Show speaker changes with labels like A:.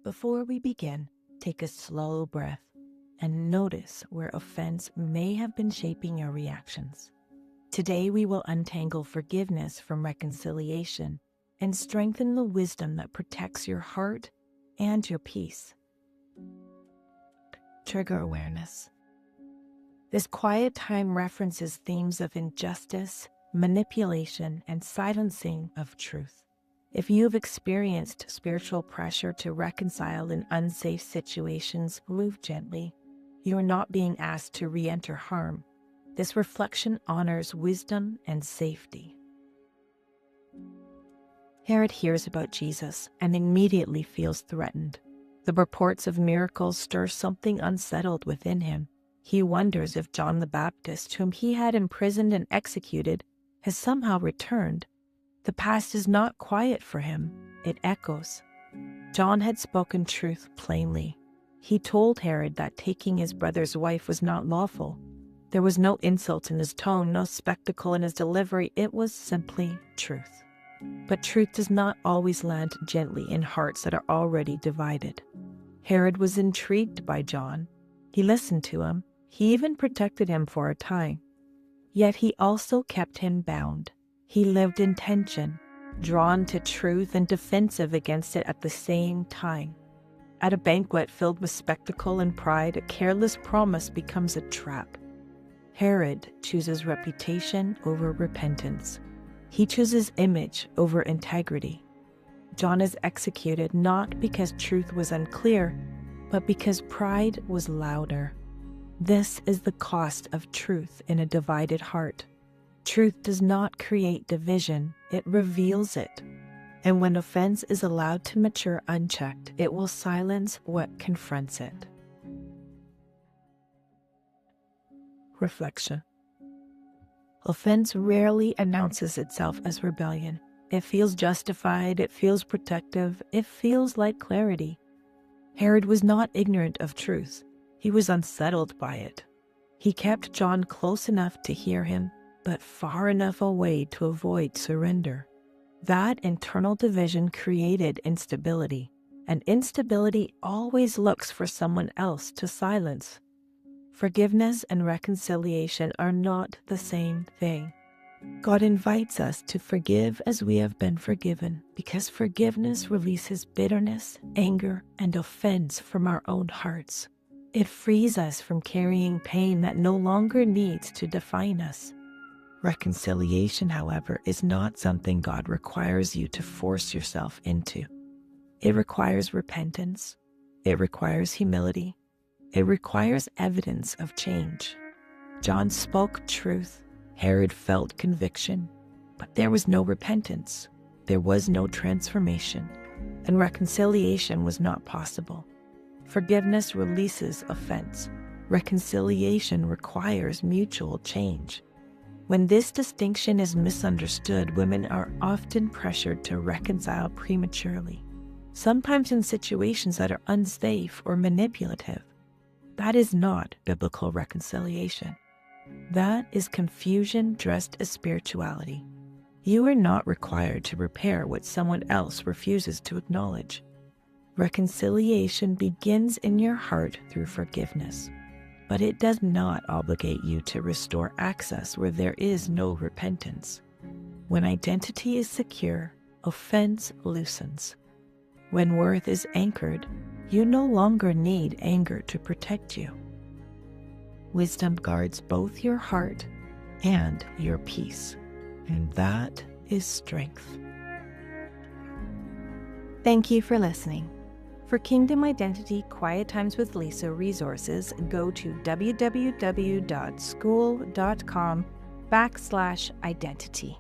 A: Before we begin, take a slow breath and notice where offense may have been shaping your reactions. Today we will untangle forgiveness from reconciliation and strengthen the wisdom that protects your heart and your peace. Trigger awareness. This quiet time references themes of injustice, manipulation, and silencing of truth. If you've experienced spiritual pressure to reconcile in unsafe situations, move gently. You are not being asked to re-enter harm. This reflection honors wisdom and safety. Herod hears about Jesus and immediately feels threatened. The reports of miracles stir something unsettled within him. He wonders if John the Baptist, whom he had imprisoned and executed, has somehow returned. The past is not quiet for him, it echoes. John had spoken truth plainly. He told Herod that taking his brother's wife was not lawful. There was no insult in his tone, no spectacle in his delivery. It was simply truth. But truth does not always land gently in hearts that are already divided. Herod was intrigued by John. He listened to him. He even protected him for a time. Yet he also kept him bound. He lived in tension, drawn to truth and defensive against it at the same time. At a banquet filled with spectacle and pride, a careless promise becomes a trap. Herod chooses reputation over repentance. He chooses image over integrity. John is executed not because truth was unclear, but because pride was louder. This is the cost of truth in a divided heart. Truth does not create division, it reveals it. And when offense is allowed to mature unchecked, it will silence what confronts it. Reflection. Offense rarely announces itself as rebellion. It feels justified, it feels protective, it feels like clarity. Herod was not ignorant of truth. He was unsettled by it. He kept John close enough to hear him, but far enough away to avoid surrender. That internal division created instability, and instability always looks for someone else to silence. Forgiveness and reconciliation are not the same thing. God invites us to forgive as we have been forgiven, because forgiveness releases bitterness, anger, and offense from our own hearts. It frees us from carrying pain that no longer needs to define us. Reconciliation, however, is not something God requires you to force yourself into. It requires repentance. It requires humility. It requires evidence of change. John spoke truth. Herod felt conviction. But there was no repentance. There was no transformation. And reconciliation was not possible. Forgiveness releases offense. Reconciliation requires mutual change. When this distinction is misunderstood, women are often pressured to reconcile prematurely, sometimes in situations that are unsafe or manipulative. That is not biblical reconciliation. That is confusion dressed as spirituality. You are not required to repair what someone else refuses to acknowledge. Reconciliation begins in your heart through forgiveness, but it does not obligate you to restore access where there is no repentance. When identity is secure, offense loosens. When worth is anchored, you no longer need anger to protect you. Wisdom guards both your heart and your peace, and that is strength. Thank you for listening. For Kingdom Identity Quiet Times with Lisa resources, go to www.school.com/identity.